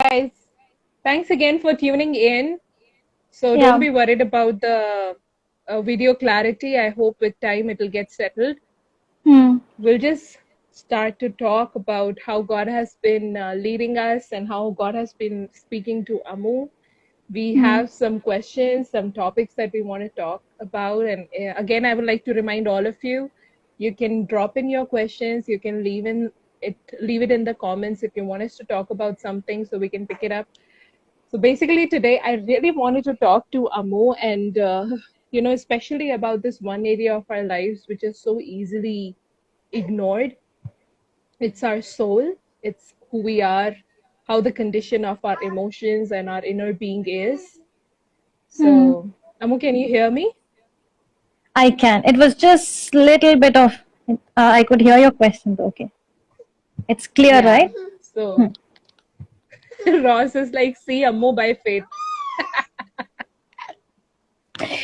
guys. Thanks again for tuning in. So don't Yeah. be worried about the video clarity. I hope with time it'll get settled. Hmm. We'll just start to talk about how God has been leading us and how God has been speaking to Amu. We Hmm. have some questions, some topics that we want to talk about. And again, I would like to remind all of you, you can drop in your questions. You can leave it in the comments if you want us to talk about something so we can pick it up. So basically, today I really wanted to talk to Amo and, especially about this one area of our lives which is so easily ignored. It's our soul, it's who we are, how the condition of our emotions and our inner being is. Hmm. So, Amo, can you hear me? I can. It was just little bit of. I could hear your question. Okay, it's clear, Yeah. right? So, Ross is like, see, Amo by faith.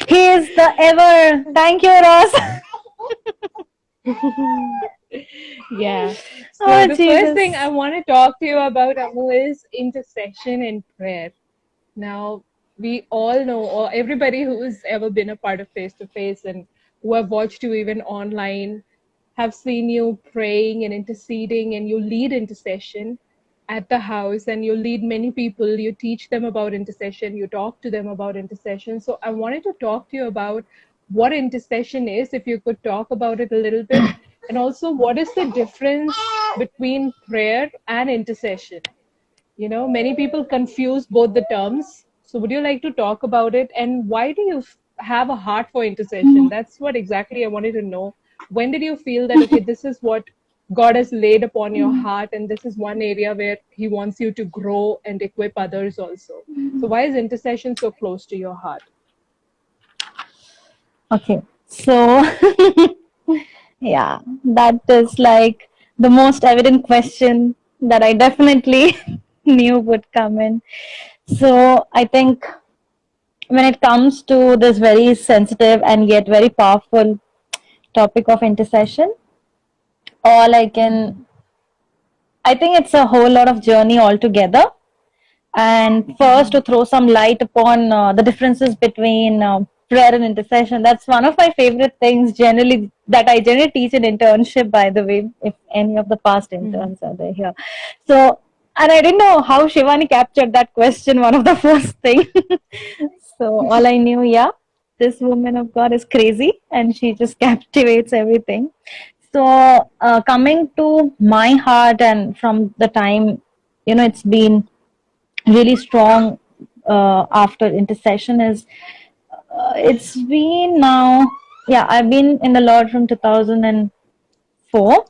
He is the ever. Thank you, Ross. Yeah. So Oh the first thing I Jesus. want to talk to you about, Amu, is intercession and prayer. Now, we all know, or everybody who's ever been a part of Face to Face and who have watched you even online have seen you praying and interceding, and you lead intercession at the house, and you lead many people. You teach them about intercession, you talk to them about intercession. So, I wanted to talk to you about what intercession is, if you could talk about it a little bit, and also what is the difference between prayer and intercession. Many people confuse both the terms. So, would you like to talk about it? And why do you have a heart for intercession? That's what exactly I wanted to know. When did you feel that, okay, this is what God has laid upon your heart, and this is one area where He wants you to grow and equip others also? So, why is intercession so close to your heart? Okay. So, yeah, that is like the most evident question that I definitely knew would come in. So, I think when it comes to this very sensitive and yet very powerful topic of intercession, all I think it's a whole lot of journey altogether. And first, to throw some light upon the differences between prayer and intercession, that's one of my favorite things generally that I generally teach in internship, by the way, if any of the past Mm-hmm. interns are there here. So, and I didn't know how Shivani captured that question, one of the first thing. So, all I knew, yeah, this woman of God is crazy and she just captivates everything. So, coming to my heart, and from the time, it's been really strong after intercession is it's been now, yeah, I've been in the Lord from 2004.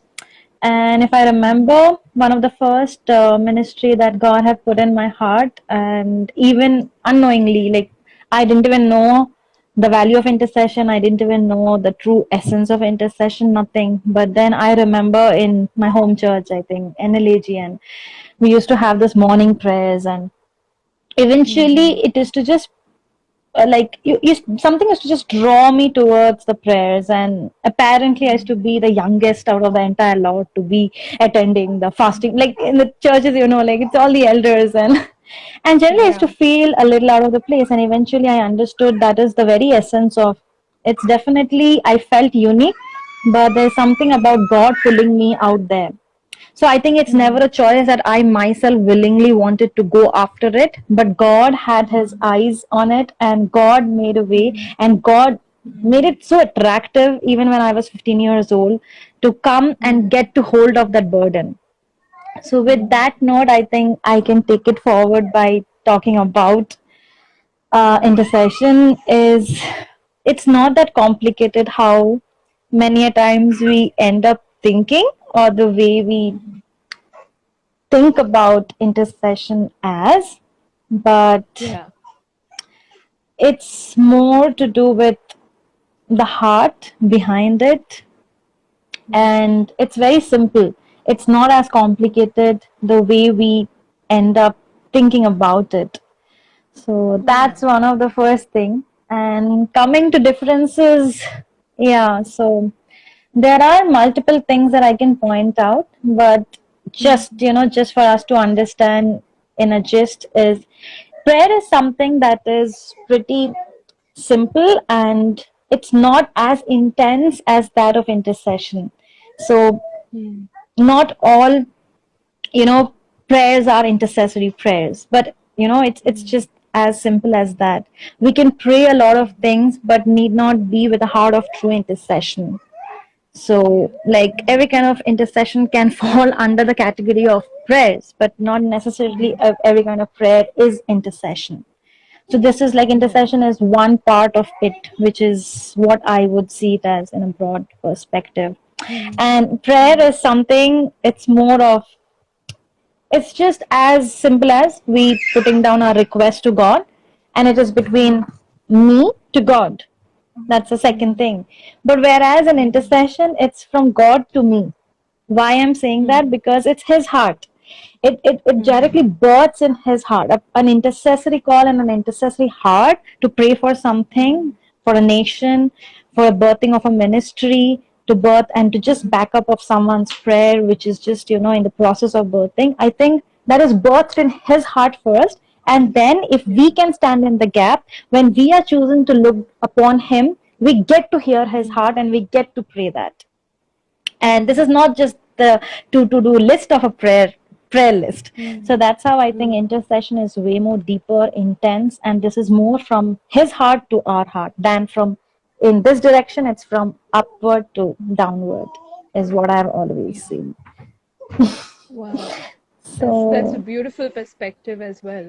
And if I remember, one of the first ministry that God had put in my heart, and even unknowingly, like I didn't even know the value of intercession, I didn't even know the true essence of intercession, nothing. But then I remember in my home church, I think NLAG, and we used to have this morning prayers, and eventually Mm-hmm. it is to just something is to just draw me towards the prayers. And apparently I used to be the youngest out of the entire lot to be attending the fasting, like in the churches, like it's all the elders. And and generally I used to Yeah. feel a little out of the place, and eventually I understood that is the very essence of, it's definitely, I felt unique, but there's something about God pulling me out there. So I think it's never Mm-hmm. a choice that I myself willingly wanted to go after it, but God had his eyes on it, and God made a way, Mm-hmm. and God made it so attractive even when I was 15 years old to come and Mm-hmm. get to hold of that burden. So with Mm-hmm. that note, I think I can take it forward by talking about intercession is, it's not that complicated how many a times we end up thinking, or the way we Mm-hmm. think about intercession as, but Yeah. it's more to do with the heart behind it, Mm-hmm. and it's very simple. It's not as complicated the way we end up thinking about it. So Yeah. that's one of the first thing. And coming to differences, yeah, so there are multiple things that I can point out, but just, Mm-hmm. just for us to understand, in a gist is prayer is something that is pretty simple, and it's not as intense as that of intercession. So Hmm. not all, you know, prayers are intercessory prayers, but it's Hmm. just as simple as that. We can pray a lot of things but need not be with a heart of true intercession. Yeah. So, like, every kind of intercession can fall under the category of prayers, but not necessarily Hmm. every kind of prayer is intercession. So this is like, Yeah. intercession is one part of it, which is what I would see it as in a broad perspective. Hmm. And prayer Hmm. is something, it's more of, it's just as simple as we putting down our request to God, and it is between me to God. That's the second Hmm. thing. But whereas an Hmm. intercession, it's from God to me. Why I'm saying that? Hmm. Because it's his heart. It Hmm. directly births in his heart. An intercessory call and an intercessory heart to pray for something, for a nation, for a birthing of a ministry, to birth and to just back up of someone's prayer, which is just, in the process of birthing. I think that is birthed in his heart first. And then if Yeah. we can stand in the gap, when we are choosing to look upon him, we get to hear his Hmm. heart and we get to pray that. And this Hmm. is not just the to do list of a prayer list. Hmm. So that's how I think Hmm. intercession is way more deeper, intense, and this is more from his heart to our heart than from in this direction. It's from upward to downward, is what I've always Yeah. seen. Wow. That's a So beautiful perspective as well.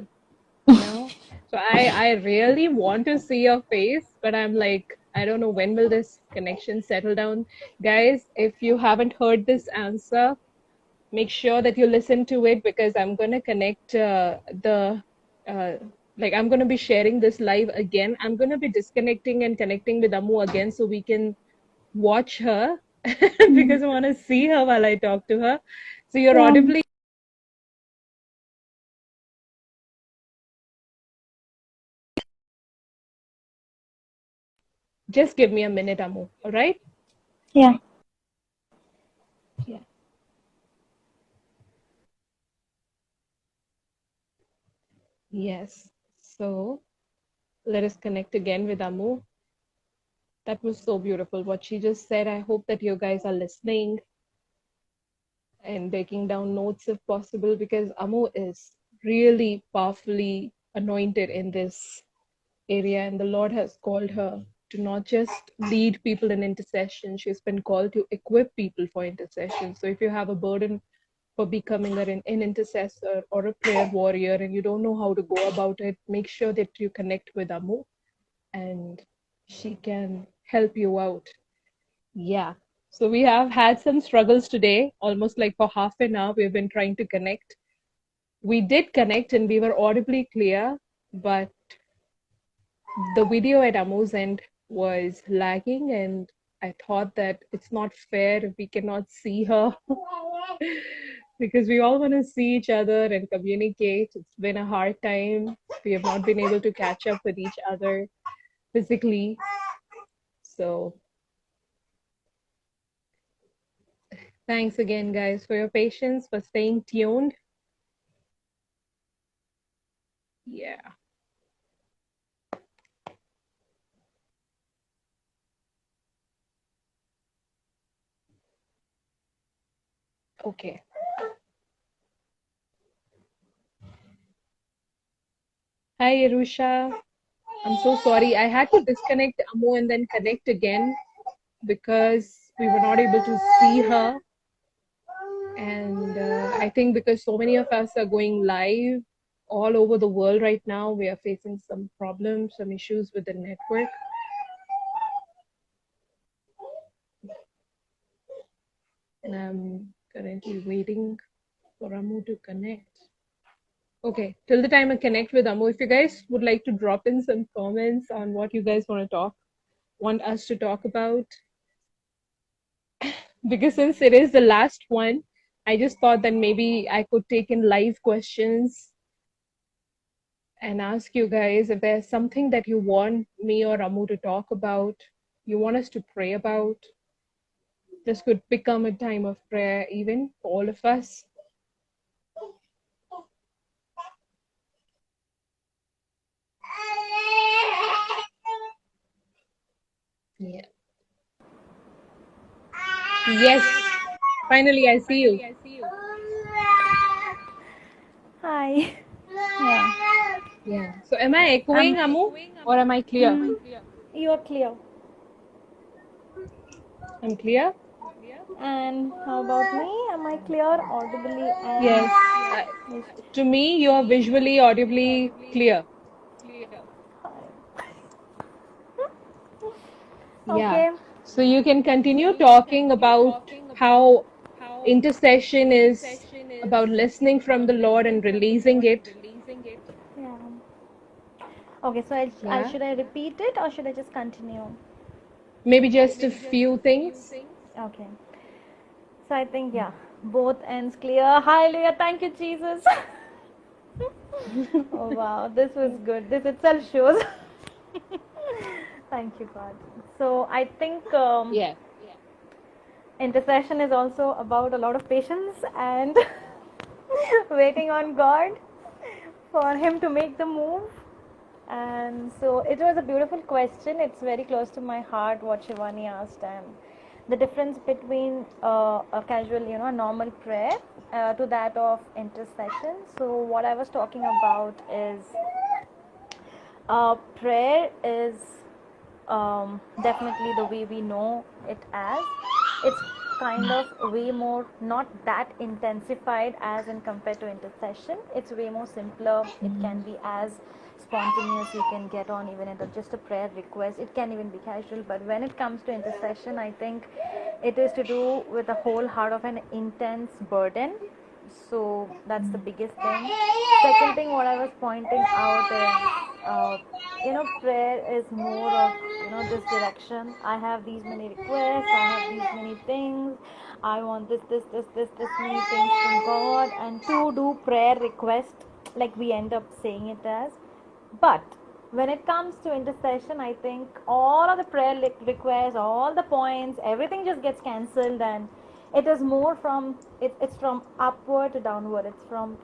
So I really want to see your face, but I'm like, I don't know when will this connection settle down. Guys, if you haven't heard this answer, make sure that you listen to it because I'm gonna connect the uh, like I'm gonna be sharing this live again. I'm gonna be disconnecting and connecting with Amu again so we can watch her because I want to see her while I talk to her. So you're yeah, audibly. Just give me a minute, Amu. All right? yeah. Yeah. Yes. So let us connect again with Amu. That was so beautiful what she just said. I hope that you guys are listening and taking down notes if possible because Amu is really powerfully anointed in this area, and the Lord has called her to not just lead people in intercession, she's been called to equip people for intercession. So if you have a burden for becoming an intercessor or a prayer warrior and you don't know how to go about it, make sure that you connect with Amu and she can help you out. Yeah. So we have had some struggles today, almost like for half an hour. We've been trying to connect. We did connect and we were audibly clear, but the video at Amu's end was lagging, and I thought that it's not fair if we cannot see her because we all want to see each other and communicate. It's been a hard time. We have not been able to catch up with each other physically. So thanks again, guys, for your patience, for staying tuned. Yeah. Okay. Hi, Irusha. I'm so sorry. I had to disconnect Amo and then connect again because we were not able to see her. And I think because so many of us are going live all over the world right now, we are facing some problems, some issues with the network. And I'm currently waiting for Amu to connect. Okay, till the time I connect with Amu, if you guys would like to drop in some comments on what you guys want us to talk about, because since it is the last one, I just thought that maybe I could take in live questions and ask you guys if there's something that you want me or Ramu to talk about, you want us to pray about. This could become a time of prayer even for all of us. Yes, finally I see you. Hi. Yeah. Yeah. So am I echoing, I'm. Amu, or am I clear? You're clear. I'm clear. And how about me? Am I clear audibly and Yes. To me, you are visually, audibly clear. Yeah. okay? So you can continue talking about how intercession is about listening from the Lord and releasing it. Yeah. Okay, so I Yeah. should I repeat it or should I just continue? Maybe just a few things. Okay. So I think yeah, both ends clear. Hallelujah. Thank you, Jesus. Oh wow, this was good. This itself shows. Thank you, God. So I think Yeah. intercession is also about a lot of patience and waiting on God for Him to make the move. And so it was a beautiful question. It's very close to my heart what Shivani asked, and the difference between a casual, a normal prayer to that of intercession. So what I was talking about is prayer is definitely the way we know it as. It's kind of way more not that intensified as in compared to intercession. It's way more simpler. It can be as spontaneous. You can get on even into just a prayer request. It can even be casual. But when it comes to intercession, I think it is to do with the whole heart of an intense burden. So that's the biggest thing. Second thing what I was pointing out is prayer is more of this direction. I have these many requests, I have these many things, I want this many things from God, and to do prayer request, like we end up saying it as. But when it comes to intercession, I think all of the prayer requests, all the points, everything just gets cancelled, and it is more from it's from upward to downward.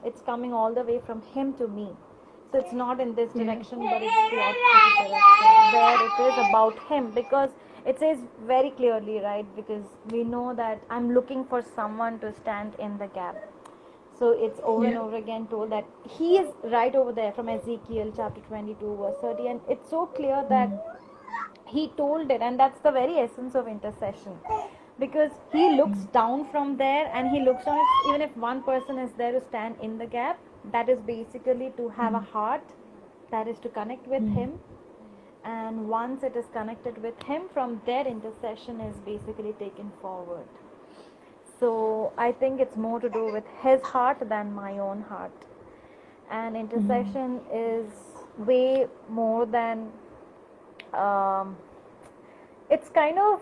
It's coming all the way from Him to me. So it's not in this Yeah. direction, but it's the opposite direction where it is about Him, because it says very clearly, right? Because we know that I'm looking for someone to stand in the gap. So it's over and Yeah. over again told that He is right over there from Ezekiel chapter 22 verse 30, and it's so clear that He told it, and that's the very essence of intercession, because He looks down from there and He looks down even if one person is there to stand in the gap. That is basically to have a heart that is to connect with Him, and once it is connected with Him, from there intercession is basically taken forward. So I think it's more to do with His heart than my own heart. And intercession is way more than it's kind of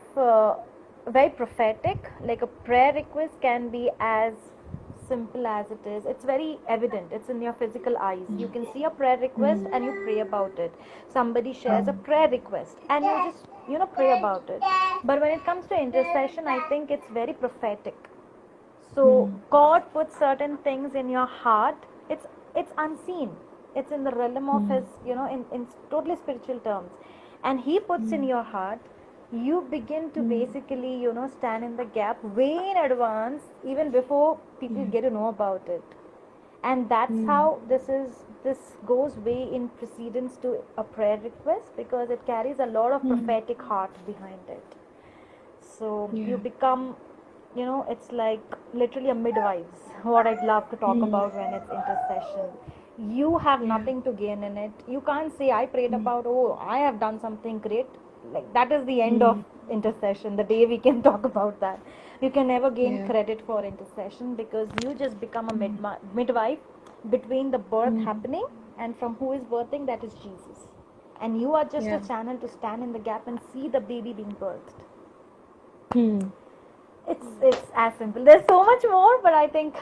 very prophetic. Like a prayer request can be as simple as it is. It's very evident. It's in your physical eyes. You can see a prayer request and you pray about it. Somebody shares a prayer request and you just pray about it. But when it comes to intercession, I think it's very prophetic. So God puts certain things in your heart. It's unseen. It's in the realm of His, in totally spiritual terms, and He puts in your heart. You begin to basically, stand in the gap way in advance, even before people get to know about it. And that's how this goes way in precedence to a prayer request, because it carries a lot of prophetic heart behind it. So you Yeah. become, it's like literally a midwives, what I'd love to talk about when it's intercession. You have Yeah. nothing to gain in it. You can't say I prayed about, oh, I have done something great. Like that is the end of intercession, the day we can talk about that. You can never gain Yeah. credit for intercession, because you just become a midwife between the birth happening and from who is birthing, that is Jesus. And you are just a Yeah. channel to stand in the gap and see the baby being birthed. Hmm. It's as simple. There's so much more, but I think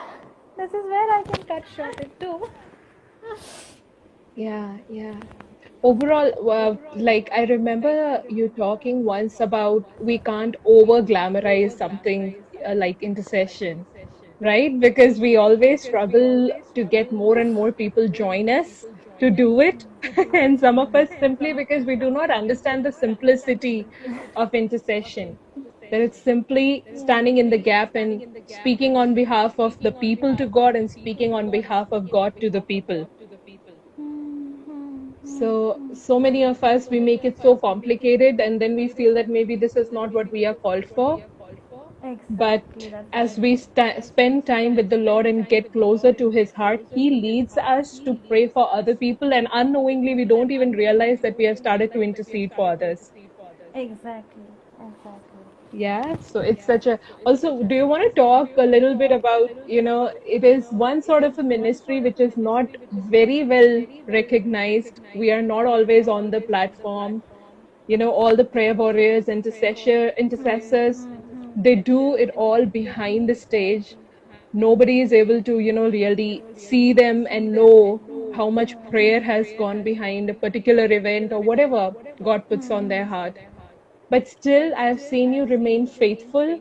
this is where I can cut short it too. Yeah. Yeah. Overall, like I remember you talking once about we can't over glamorize something like intercession, right? Because we always struggle to get more and more people join us to do it. And some of us simply because we do not understand the simplicity of intercession. that it's simply standing in the gap and speaking on behalf of the people to God and speaking on behalf of God to the people. So many of us, we make it so complicated, and then we feel that maybe this is not what we are called for. But Exactly, that's as right. we spend time with the Lord and get closer to His heart, He leads us to pray for other people, and unknowingly, we don't even realize that we have started to intercede for others. Exactly, exactly. Yeah, so it's such a. Also, do you want to talk a little bit about, it is one sort of a ministry which is not very well recognized. We are not always on the platform. All the prayer warriors, intercessors, they do it all behind the stage. Nobody is able to, really see them and know how much prayer has gone behind a particular event or whatever God puts on their heart. But still, I have seen you remain faithful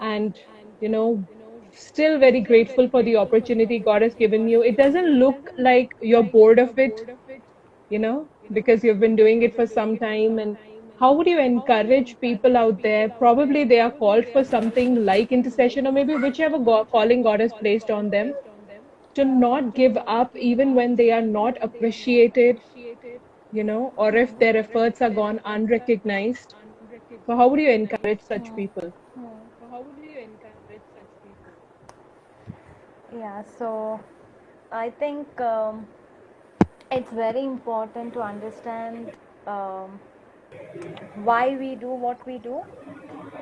and, you know, still very grateful for the opportunity God has given you. It doesn't look like you're bored of it, because you've been doing it for some time. And how would you encourage people out there? Probably they are called for something like intercession or maybe whichever calling God has placed on them, to not give up even when they are not appreciated, or if their efforts are gone unrecognized. So, how would you encourage such people? Yeah, so I think it's very important to understand um, why we do what we do,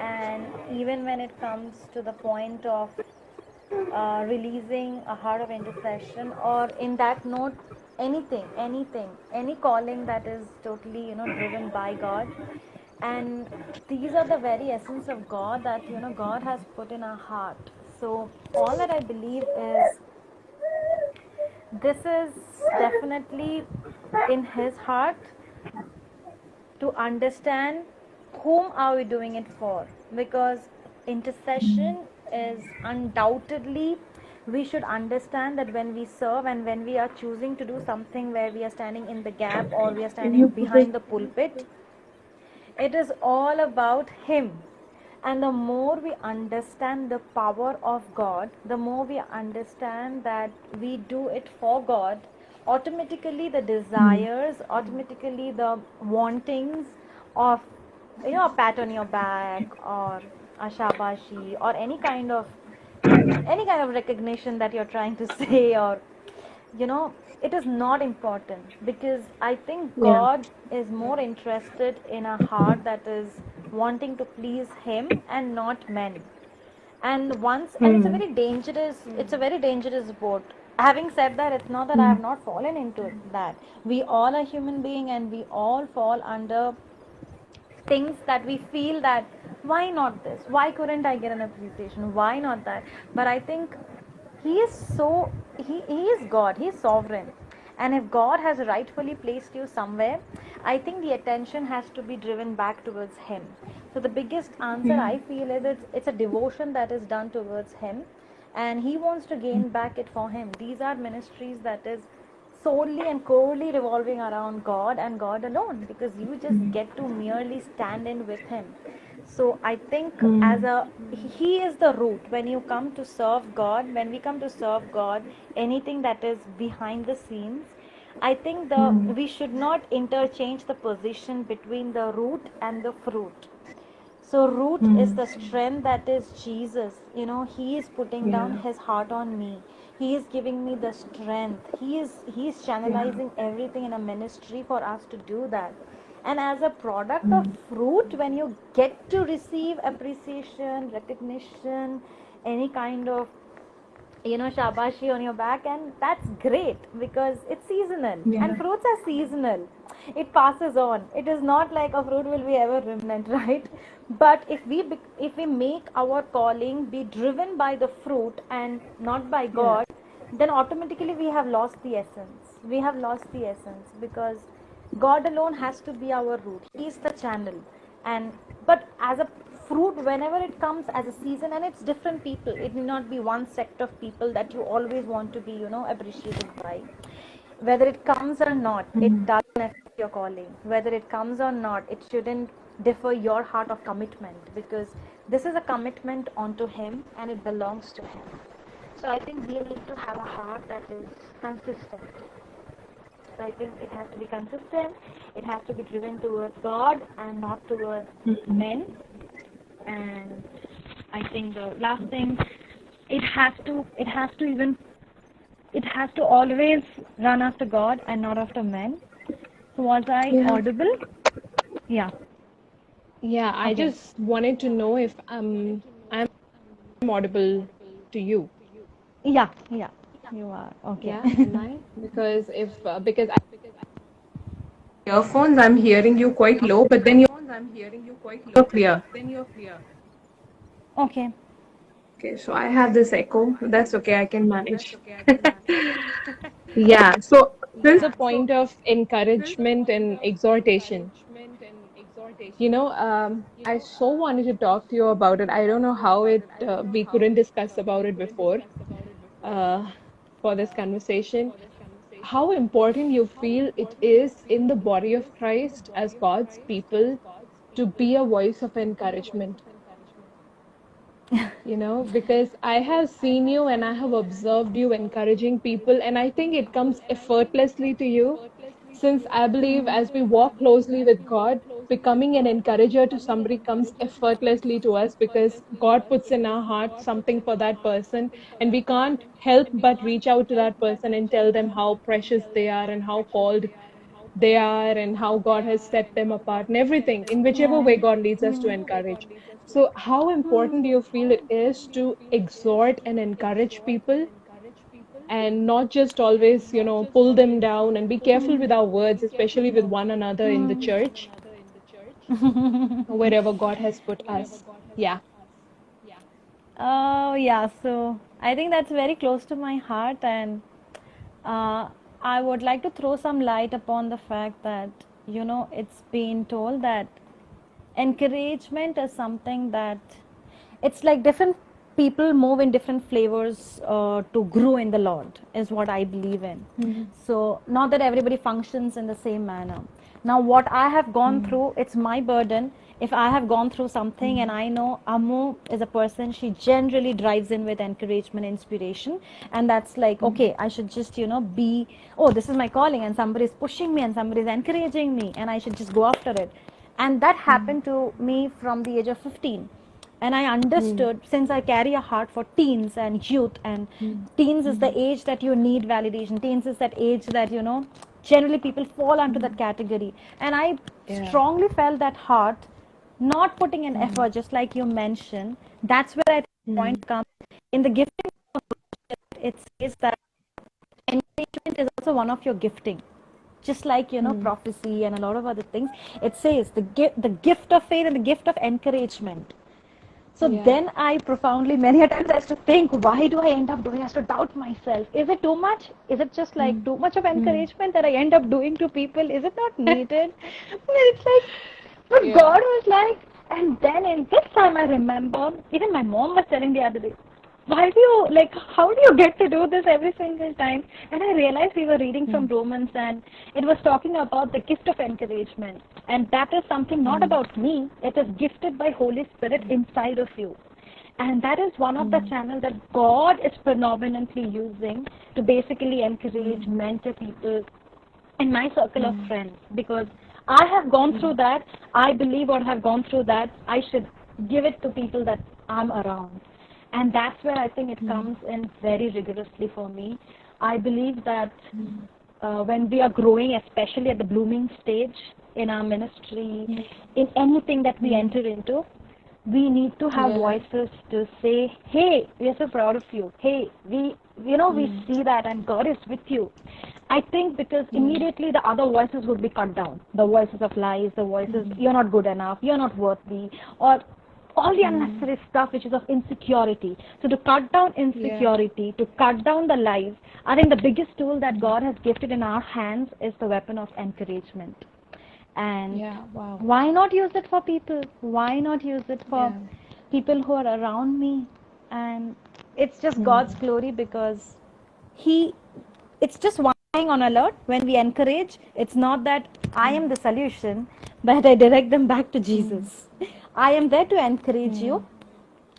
and even when it comes to the point of releasing a heart of intercession, or in that note, anything, any calling that is totally driven by God. And these are the very essence of God that God has put in our heart. So all that I believe is this is definitely in His heart, to understand whom are we doing it for, because intercession is undoubtedly, we should understand that when we serve and when we are choosing to do something where we are standing in the gap or we are standing behind the pulpit, it is all about Him. And the more we understand the power of God, the more we understand that we do it for God, automatically the desires, automatically the wantings of a pat on your back or a shabashi or any kind of recognition that you're trying to say, or it is not important, because I think Yeah. God is more interested in a heart that is wanting to please Him and not men. And it's a very dangerous sport. Having said that, it's not that I have not fallen into that. We all are human being, and we all fall under things that we feel that, why not this, why couldn't I get an appreciation, why not that. But I think he is so he is God, he is sovereign. And if God has rightfully placed you somewhere, I think the attention has to be driven back towards Him. So the biggest answer I feel is it's a devotion that is done towards Him, and He wants to gain back it for Him. These are ministries that is solely and corely revolving around God and God alone, because you just get to merely stand in with Him. So I think He is the root. When you come to serve God, when we come to serve God, anything that is behind the scenes, I think the we should not interchange the position between the root and the fruit. So root is the strength that is Jesus. He is putting down Yeah. His heart on me. He is giving me the strength. He is Yeah. channelizing everything in a ministry for us to do that. And as a product of fruit, when you get to receive appreciation, recognition, any kind of shabashi on your back, and that's great, because it's seasonal, and Yeah. fruits are seasonal. It passes on. It is not like a fruit will be ever remnant, right? But if we make our calling be driven by the fruit and not by Yeah. God, then automatically we have lost the essence. We have lost the essence, because God alone has to be our root. He is the channel. And but as a fruit, whenever it comes as a season, and it's different people, it may not be one sect of people that you always want to be appreciated by. Whether it comes or not, it doesn't affect your calling. Whether it comes or not, it shouldn't differ your heart of commitment, because this is a commitment onto him and it belongs to him. So I think we need to have a heart that is consistent. So I think it has to be consistent, it has to be driven towards God and not towards men. And I think the last thing, it has to always run after God and not after men. So was I audible? Yeah. Yeah, I Okay. just wanted to know if I'm audible to you. Yeah, you are. Okay. Yeah, am I? Because because earphones, I'm hearing you quite low, but then you're clear. Okay. Okay, so I have this echo. That's okay, I can manage. Yeah, so this is a point of encouragement and exhortation. I so wanted to talk to you about it. I don't know how we couldn't discuss about it before uh, for this conversation. How important you feel it is in the body of Christ as God's people to be a voice of encouragement. Because I have seen you and I have observed you encouraging people, and I think it comes effortlessly to you. Since I believe as we walk closely with God, becoming an encourager to somebody comes effortlessly to us because God puts in our heart something for that person, and we can't help but reach out to that person and tell them how precious they are and how called they are and how God has set them apart and everything in whichever way God leads us to encourage. So, how important do you feel it is to exhort and encourage people and not just always, pull them down, and be careful with our words, especially with one another in the church, wherever God has put us? Yeah. Oh, yeah. So I think that's very close to my heart, and uh, I would like to throw some light upon the fact that, it's been told that encouragement is something that it's like different people move in different flavors to grow in the Lord, is what I believe in. So not that everybody functions in the same manner. Now what I have gone through, it's my burden. If I have gone through something, and I know Amu is a person, she generally drives in with encouragement, inspiration, and that's like, okay, I should just be, oh, this is my calling, and somebody is pushing me and somebody is encouraging me, and I should just go after it. And that happened to me from the age of 15. And I understood, since I carry a heart for teens and youth, and teens is the age that you need validation, teens is that age that generally people fall onto that category. And I Yeah. strongly felt that heart, not putting an effort, just like you mentioned. That's where I think the point comes in the gifting. It says that encouragement is also one of your gifting, just like prophecy and a lot of other things. It says the gift of faith and the gift of encouragement. So Yeah. then I profoundly, many a times I used to think, why do I end up doing? I used to doubt myself. Is it too much? Is it just like too much of encouragement that I end up doing to people? Is it not needed? It's like, but Yeah. God was like, and then in this time I remember, even my mom was telling the other day, why do you, like, how do you get to do this every single time? And I realized we were reading from Romans, and it was talking about the gift of encouragement. And that is something not about me, it is gifted by Holy Spirit inside of you. And that is one of the channels that God is predominantly using to basically encourage, mentor people in my circle of friends, because I have gone through that. I believe what I have gone through that, I should give it to people that I'm around. And that's where I think it comes in very rigorously for me. I believe that when we are growing, especially at the blooming stage in our ministry, in anything that we enter into, we need to have voices to say, hey, we are so proud of you. Hey, we see that and God is with you. I think because immediately the other voices would be cut down. The voices of lies, the voices, you're not good enough, you're not worthy, or all the unnecessary stuff which is of insecurity. So to cut down insecurity, to cut down the lies, I think the biggest tool that God has gifted in our hands is the weapon of encouragement. And Wow. why not use it for people? Why not use it for people who are around me? And it's just God's glory, because it's just one thing on alert when we encourage. It's not that I am the solution, but I direct them back to Jesus. I am there to encourage you,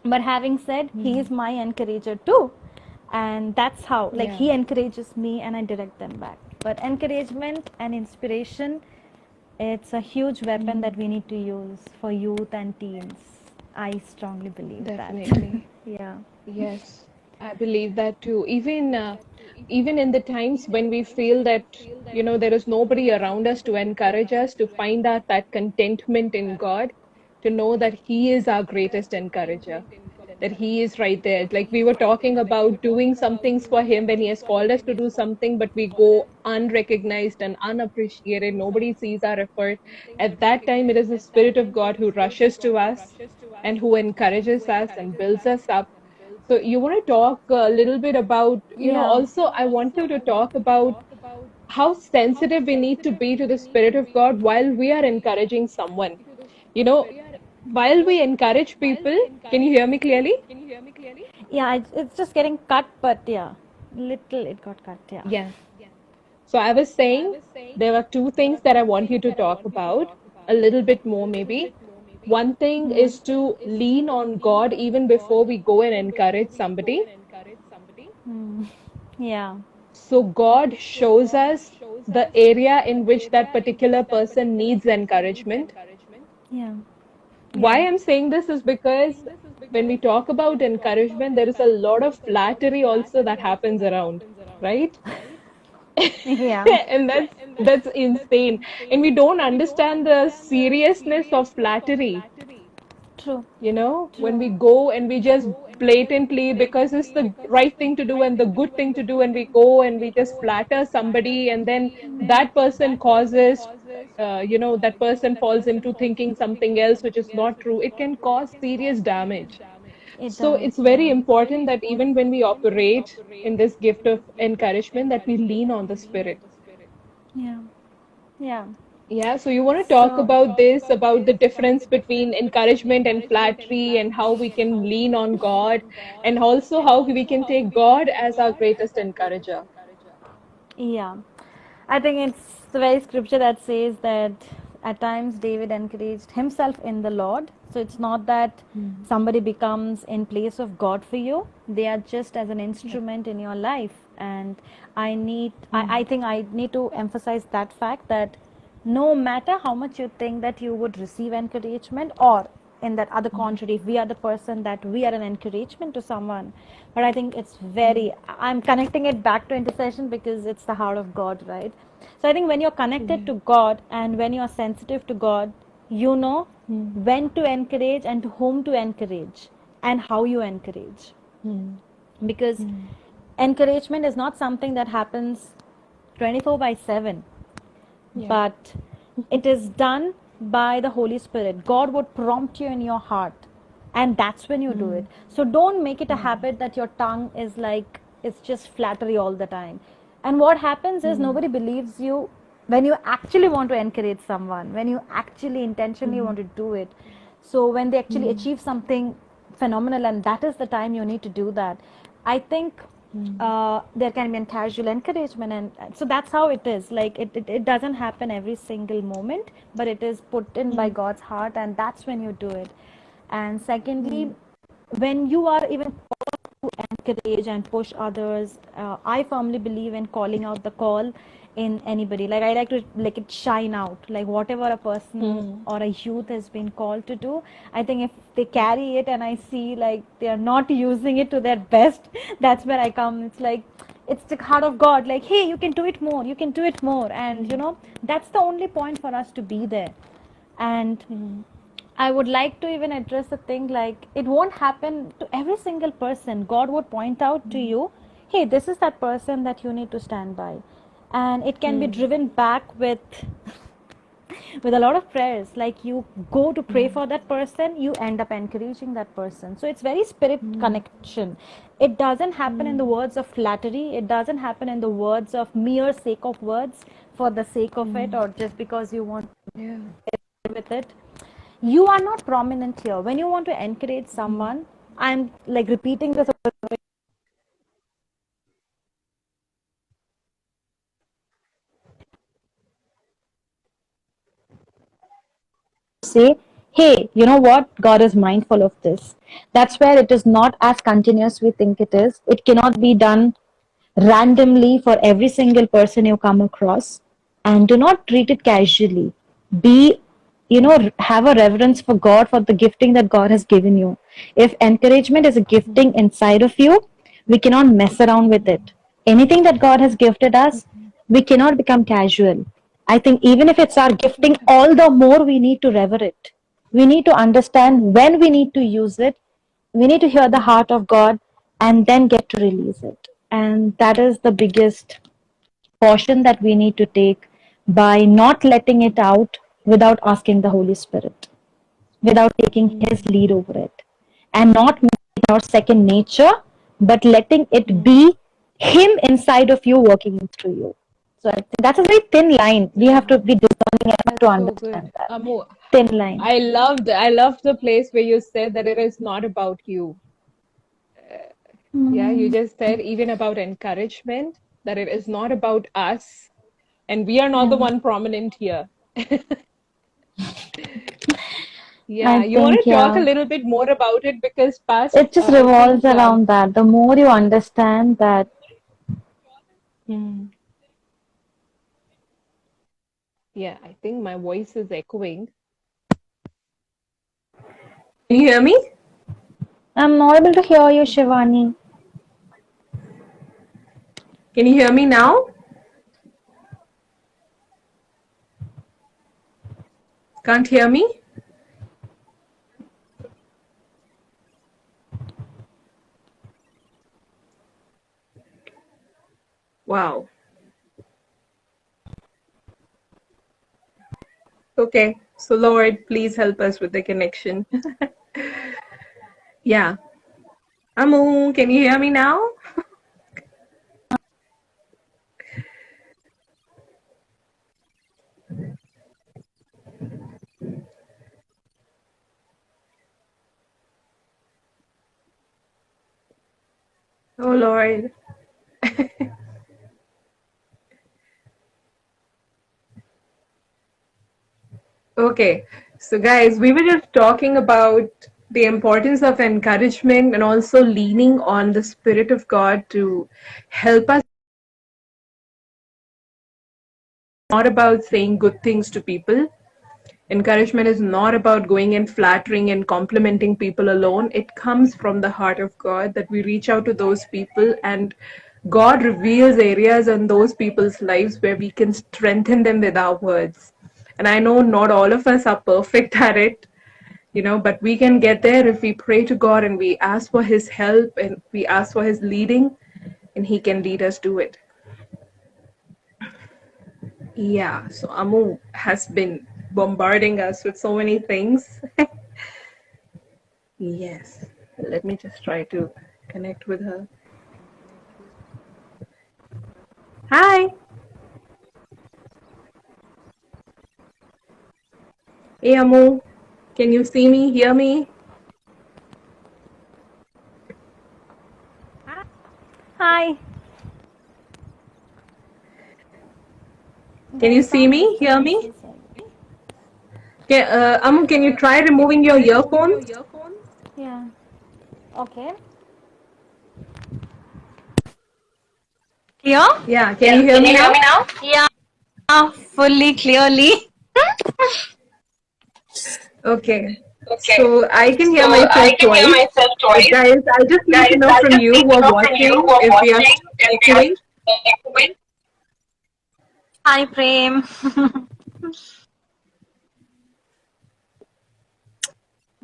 but having said, he is my encourager too, and that's how, like, Yeah. he encourages me and I direct them back. But encouragement and inspiration, it's a huge weapon that we need to use for youth and teens. I strongly believe that. Definitely. Yeah. Yes, I believe that too. Even in the times when we feel that, there is nobody around us to encourage us to find out that contentment in God, to know that He is our greatest encourager, that He is right there. Like we were talking about doing some things for Him when He has called us to do something, but we go unrecognized and unappreciated. Nobody sees our effort. At that time, it is the Spirit of God who rushes to us and who encourages us and builds us up. So you want to talk a little bit about, Yeah. also I want you to talk about how sensitive we need to be to the Spirit of God while we are encouraging someone. You know, while we encourage people, can you hear me clearly? Yeah, it's just getting cut, but yeah, little it got cut. Yeah. Yeah. So I was saying there are two things that I want you to talk about a little bit more, maybe. One thing is to lean on God even before we go and encourage somebody. Hmm. Yeah. So God shows us the area in which that particular person needs encouragement. Yeah. Why Yeah. I'm saying this is because when we talk about encouragement, there is a lot of flattery also that happens around, right? Yeah. And that's insane. And we don't understand the seriousness of flattery. True. When we go and we just blatantly, because it's the right thing to do and the good thing to do, and we go and we just flatter somebody, and then that person causes, that person falls into thinking something else which is not true. It can cause serious damage. It So does. it's very important that even when we operate in this gift of encouragement, that we lean on the Spirit. Yeah. Yeah. Yeah, so you want to talk about this, about the difference between encouragement and flattery, and how we can lean on God, and also how we can take God as our greatest encourager. Yeah. I think it's the very scripture that says that at times David encouraged himself in the Lord. So it's not that somebody becomes in place of God for you. They are just as an Yeah. instrument in your life. And I Mm. think I need to emphasize that fact that no matter how much you think that you would receive encouragement, or in that other contrary, if we are the person that we are an encouragement to someone, but I think it's very, I'm connecting it back to intercession because it's the heart of God, right? So I think when you're connected Yeah. to God and when you're sensitive to God, you know Mm. when to encourage and to whom to encourage and how you encourage, Mm. because Mm. encouragement is not something that happens 24 by 7, Yeah. but it is done by the Holy Spirit. God would prompt you in your heart, and that's when you do it. Mm. So don't make it a Mm. habit that your tongue is like it's just flattery all the time. And what happens is Mm. nobody believes you when you actually want to encourage someone, when you actually intentionally Mm. want to do it. So when they actually Mm. achieve something phenomenal, and that is the time you need to do that. I think Mm. there can be a casual encouragement, and so that's how it is. Like it doesn't happen every single moment, but it is put in by Mm. God's heart, and that's when you do it. And secondly, Mm. when you are even to encourage and push others, I firmly believe in calling out the call in anybody. Like I like to like it shine out, like whatever a person Mm. or a youth has been called to do. I think if they carry it and I see like they are not using it to their best, that's where I come. It's like it's the heart of God, like, hey, you can do it more, you can do it more, and Mm. that's the only point for us to be there. And Mm. I would like to even address the thing, like it won't happen to every single person. God would point out to Mm. you, hey, this is that person that you need to stand by. And it can be Mm. driven back with a lot of prayers. Like you go to pray Mm. for that person, you end up encouraging that person. So it's very spirit Mm. connection. It doesn't happen in the Mm. words of flattery. It doesn't happen in the words of mere sake of words for the sake of it, Mm. or just because you want Yeah. with it. You are not prominent here. When you want to encourage Mm. someone, I'm like repeating this. say, hey, you know what? God is mindful of this. That's where it is not as continuous we think it is. It cannot be done randomly for every single person you come across, and do not treat it casually. Be, have a reverence for God, for the gifting that God has given you. If encouragement is a gifting inside of you, we cannot mess around with it. Anything that God has gifted us, we cannot become casual. I think even if it's our gifting, all the more we need to rever it. We need to understand when we need to use it. We need to hear the heart of God and then get to release it. And that is the biggest caution that we need to take, by not letting it out without asking the Holy Spirit, without taking His lead over it, and not making it our second nature, but letting it be Him inside of you working through you. So I think that's a very thin line. We have to be discerning enough to That's so good. understand that. Amu, Thin line. I loved the place where you said that it is not about you. Yeah, you just said even about encouragement, that it is not about us, and we are not the Yeah. one prominent here. I Yeah, you want think, to talk a yeah, little bit more about it because it just I revolves think, around that. The more you understand that, hmm, yeah, I think my voice is echoing. Can you hear me? I'm not able to hear you, Shivani. Can you hear me now? Can't hear me? Wow. Okay. So, Lord, please help us with the connection. Yeah. Amu, can you hear me now? Oh, Lord. Okay. So, guys, we were just talking about the importance of encouragement and also leaning on the Spirit of God to help us. Not about saying good things to people. Encouragement is not about going and flattering and complimenting people alone. It comes from the heart of God that we reach out to those people, and God reveals areas in those people's lives where we can strengthen them with our words. And I know not all of us are perfect at it, but we can get there if we pray to God and we ask for His help and we ask for His leading, and He can lead us to it. Yeah, so Amu has been bombarding us with so many things. Yes, let me just try to connect with her. Hi. Hey, Amu. Can you see me, hear me? Hi. Can you There's see some me, hear me? disturbance. Amu, can you try removing your earphones? Yeah. Okay. Here? Yeah, can you hear me now? Yeah, fully, clearly. Okay. So I can hear myself twice. But guys, I just need to know from you who are watching if we are echoing. Hi, Prem.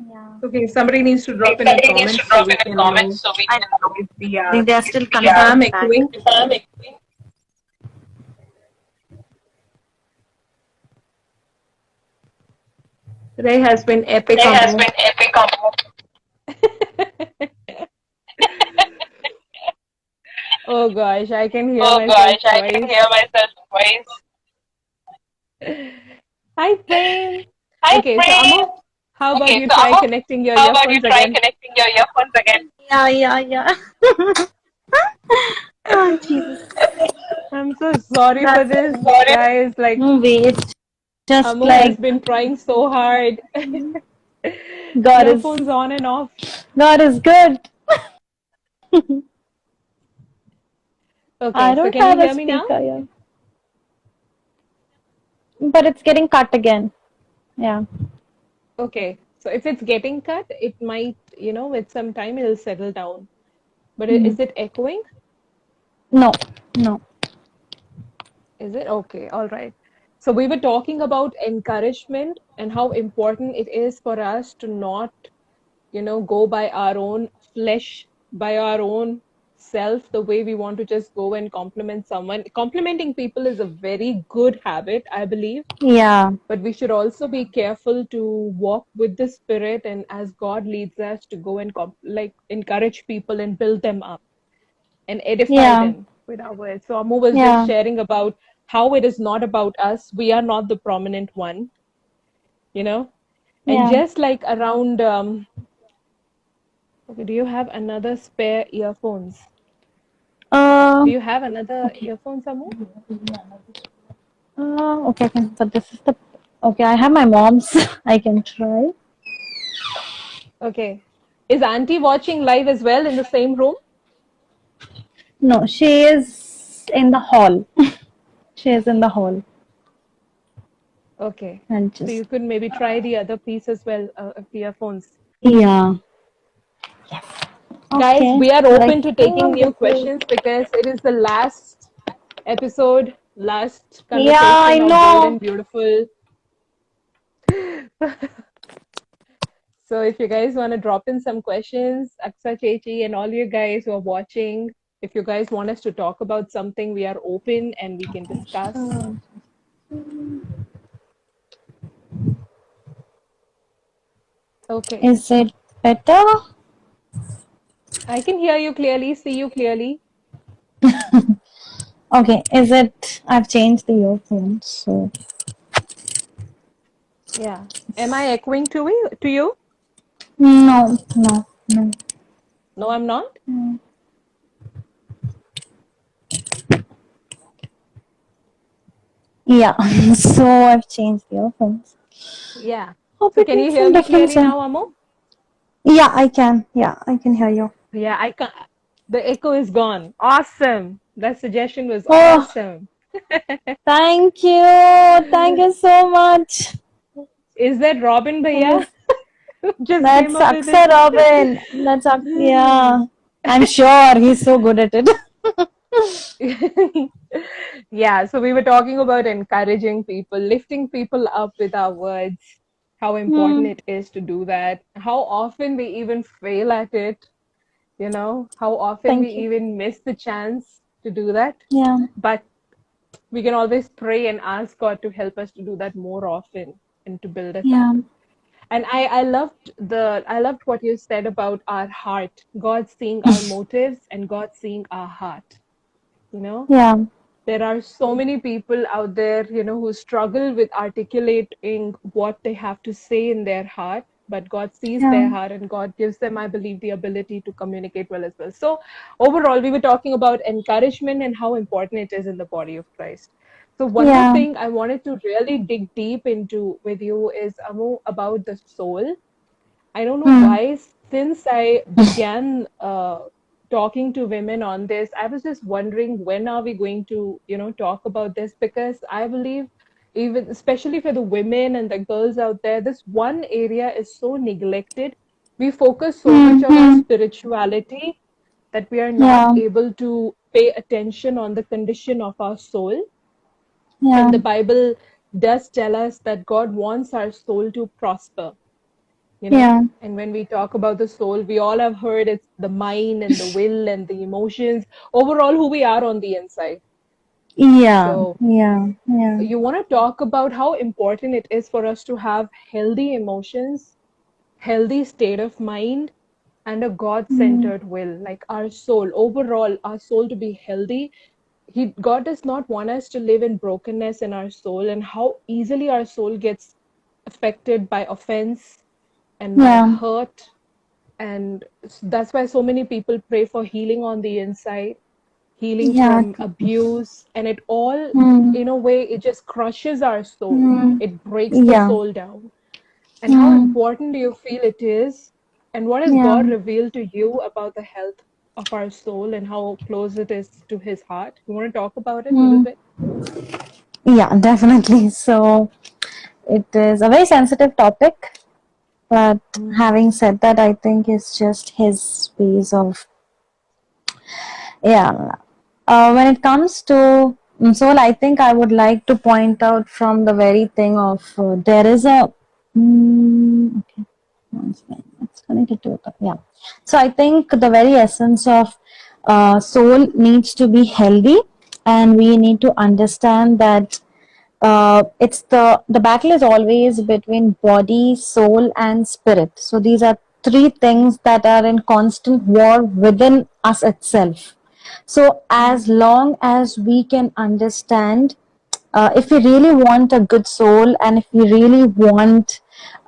Yeah. Okay, somebody needs to drop in a comment so we can know I if we are, think they are still if I'm confirming back. echoing. Today has been epic, Amu. Oh gosh, I can hear myself twice. Hi, Prem. Okay, so Amu, how about you try connecting your earphones again? Yeah, yeah, yeah. Oh, Jesus. I'm so sorry for That's this, guys. Like, no way. Just Amu has like been trying so hard. God is Earphones on and off. God is good. I Okay, so don't can you have a hear me now? speaker here, but it's getting cut again. Yeah. Okay, so if it's getting cut, it might, with some time it'll settle down. But Mm. is it echoing? No, no. Is it? Okay, all right. So we were talking about encouragement and how important it is for us to not, go by our own flesh, by our own self, the way we want to just go and compliment someone. Complimenting people is a very good habit, I believe, Yeah, but we should also be careful to walk with the spirit and as God leads us to go and like encourage people and build them up and edify yeah, them with our words. So Amu was just yeah, sharing about how it is not about us. We are not the prominent one, you know. And yeah. just like around, okay, do you have another spare earphones? Uh, Do you have another okay. earphone, Amu? Okay, okay. So this is the okay. I have my mom's. I can try. Okay. Is Auntie watching live as well in the same room? No, she is in the hall. She is in the hall. Okay. And So just you could maybe try the other piece as well of the earphones. yeah. Guys, Okay. we are But I open to taking think new this is. questions because it is the last episode, last Yeah, I conversation of Bold know. and Beautiful. So if you guys want to drop in some questions, Aksa Chechi and all you guys who are watching, if you guys want us to talk about something, we are open and we can discuss. Okay. Is it better? I can hear you clearly, see you clearly. Okay. Is it? I've changed the earphones, so Yeah. Am I echoing to you? no, no, no. No, I'm not. Mm. Yeah. So I've changed the earphones. Yeah. Hope So it can you makes hear some me difference. clearly Yeah. now, Amo? Yeah, I can. Yeah, I can hear you. Yeah, I can. The echo is gone. Awesome. That suggestion was Oh, awesome. thank you. Thank you so much. Is that Robin Thank you. Bhaiya? Just came That's up with it. Aksa Robin. Yeah. I'm sure he's so good at it. Yeah, so we were talking about encouraging people, lifting people up with our words, how important Hmm. it is to do that, how often we even fail at it, how often we Thank you. even miss the chance to do that. Yeah. But we can always pray and ask God to help us to do that more often and to build us up. Yeah. And I loved what you said about our heart, God seeing our motives and God seeing our heart. You know, Yeah. there are so many people out there, who struggle with articulating what they have to say in their heart, but God sees Yeah. their heart and God gives them, I believe, the ability to communicate well as well. So, overall, we were talking about encouragement and how important it is in the body of Christ. So, one more Yeah. thing I wanted to really dig deep into with you is, Amu, about the soul. I don't know Hmm. why, since I began talking to women on this, I was just wondering when are we going to, talk about this? Because I believe, even especially for the women and the girls out there, this one area is so neglected. We focus so Hmm. much of our Hmm. spirituality that we are not Yeah. able to pay attention on the condition of our soul. And Yeah. the Bible does tell us that God wants our soul to prosper, Yeah. and when we talk about the soul, we all have heard it's the mind and the will and the emotions, overall who we are on the inside. Yeah. So Yeah. Yeah. you want to talk about how important it is for us to have healthy emotions, healthy state of mind, and a Hmm. God-centered will, like our soul, overall, our soul to be healthy. God does not want us to live in brokenness in our soul, and how easily our soul gets affected by offense and by Yeah. hurt, and that's why so many people pray for healing on the inside. healing Yeah. from abuse, and it all, Hmm. in a way, it just crushes our soul. Hmm. It breaks the Yeah. soul down. And how Hmm. important do you feel it is? And what has Yeah. God revealed to you about the health of our soul and how close it is to His heart? You want to talk about it a little Hmm. bit? Yeah, definitely. So it is a very sensitive topic, but Mm, having said that, I think it's just his ways of, yeah. When it comes to soul, I think I would like to point out from the very thing of there is a. Okay, one second. It's connected to it. Yeah. So I think the very essence of soul needs to be healthy, and we need to understand that it's the battle is always between body, soul, and spirit. So these are three things that are in constant war within us itself. So as mm, long as we can understand, if we really want a good soul, and if we really want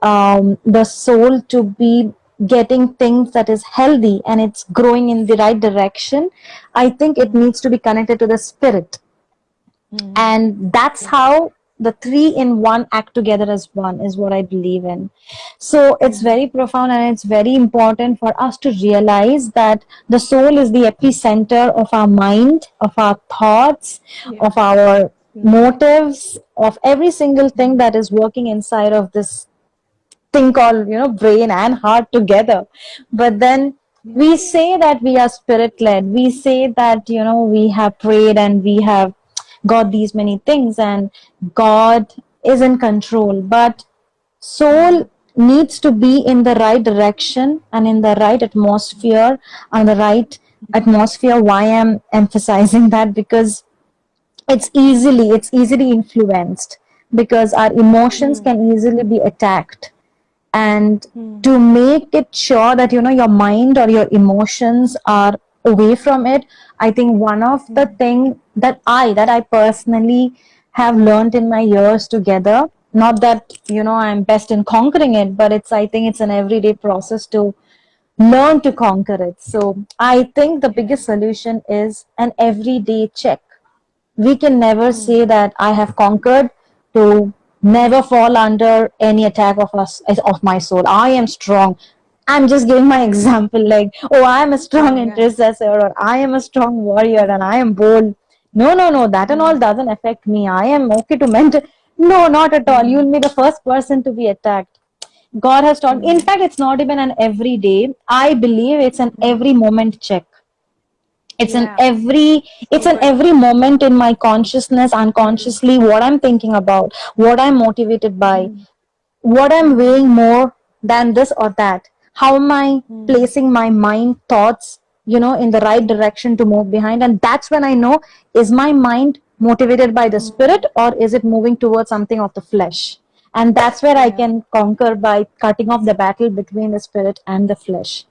the soul to be getting things that is healthy and it's growing in the right direction, I think it mm, needs to be connected to the spirit, mm. and that's Yeah, how the three in one act together as one is what I believe in. So it's yeah, very profound, and it's very important for us to realize that the soul is the epicenter of our mind, of our thoughts, yeah, of our yeah. motives, of every single thing Mm, that is working inside of this thing called, brain and heart together. But then yeah, we say that we are spirit led, we say that we have prayed and we have got these many things, and God is in control, but mm, soul needs to be in the right direction and in the right atmosphere, and the right atmosphere. Why I'm emphasizing that? Because it's easily influenced, because our emotions mm, can easily be attacked. And mm, to make it sure that your mind or your emotions are away from it, I think one of the mm, thing that I personally have learned in my years together, not that I'm best in conquering it, but I think it's an everyday process to learn to conquer it. So I think the yeah, biggest solution is an everyday check. We can never mm, say that I have conquered, to never fall under any attack of my soul. I am strong. I'm just giving my example, like, oh, I am a strong yeah, yeah. intercessor, or I am a strong warrior, Mm, and I am bold. No, no, no, that and all mm, doesn't affect me. I am okay to mentor. No, not at all. mm, You'll be the first person to be attacked. God has taught. In mm, fact, it's not even an everyday. I believe it's an mm. every moment check. it's an Yeah, every it's so an right. every moment in my consciousness, unconsciously, what I'm thinking about, what I'm motivated by, Mm, what I'm mm, weighing more than this or that. How am I mm, placing my mind thoughts, in the right direction to move behind? And that's when I know, is my mind motivated by the spirit, mm. or is it moving towards something of the flesh? And that's where I Yeah. can conquer, by cutting off the battle between the spirit and the flesh.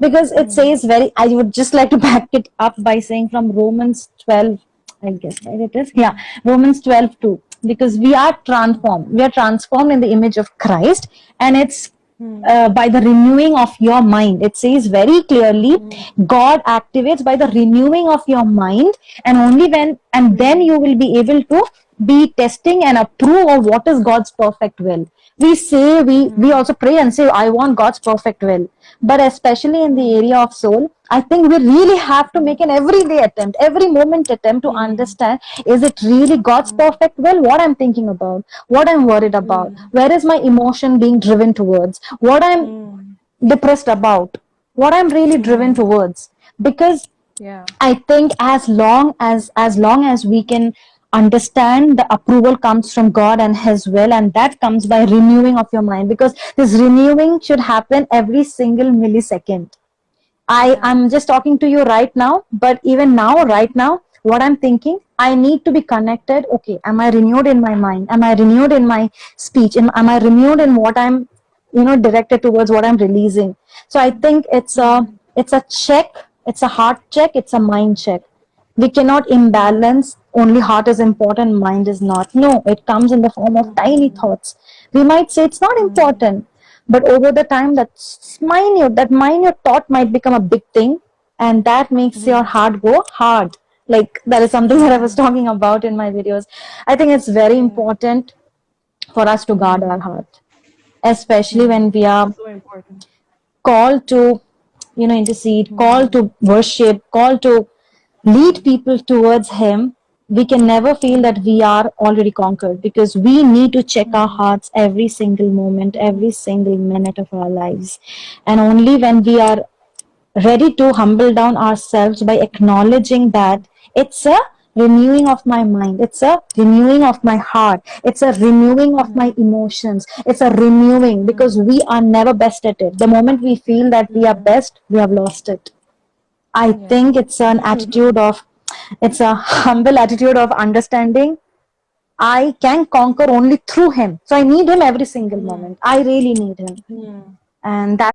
Because it Mm, says very, I would just like to back it up by saying from Romans 12, I guess, right? It is, yeah, mm, Romans 12 2. Because we are transformed in the image of Christ, and it's mm, by the renewing of your mind. It says very clearly, mm, God activates by the renewing of your mind, and only when, and then mm, you will be able to be testing and approve of what is God's perfect will. We say, we mm, also pray and say, I want God's perfect will. But especially in the mm, area of soul, I think we really have to make an everyday attempt, every moment attempt to mm, understand, is it really God's mm, perfect will? What I'm thinking about, what I'm worried about, mm, where is my emotion being driven towards, what I'm mm, depressed about, what I'm really driven mm. towards. Because Yeah. I think as long as we can understand, the approval comes from God and His will, and that comes by renewing of your mind, because this renewing should happen every single millisecond. Yeah. I'm just talking to you right now, but even now, right now, what I'm thinking, I need to be connected. Okay, am I renewed in my mind? Am I renewed in my speech? Am I renewed in what I'm, directed towards, what I'm releasing? So I think Mm, it's a check, it's a heart check, it's a mind check. We cannot mm, imbalance only heart is important, mind is not. No, it comes in the form of tiny mm, thoughts. We might say it's not mm, important, but over the time, that minute thought might become a big thing, and that makes your mm, heart go hard. Like that is something that I was talking about in my videos. I think it's very important for us to guard our heart, especially when we are So important. called to, intercede, called to worship, called to lead people towards Him. We can never feel that we are already conquered, because we need to check our hearts every single moment, every single minute of our lives. And only when we are ready to humble down ourselves by acknowledging that it's a renewing of my mind, it's a renewing of my heart, it's a renewing of my emotions, it's a renewing, because we are never best at it. The moment we feel that we are best, we have lost it. I think it's an attitude of, it's a humble attitude of understanding I can conquer only through Him. So I need Him every single moment. I really need Him. And that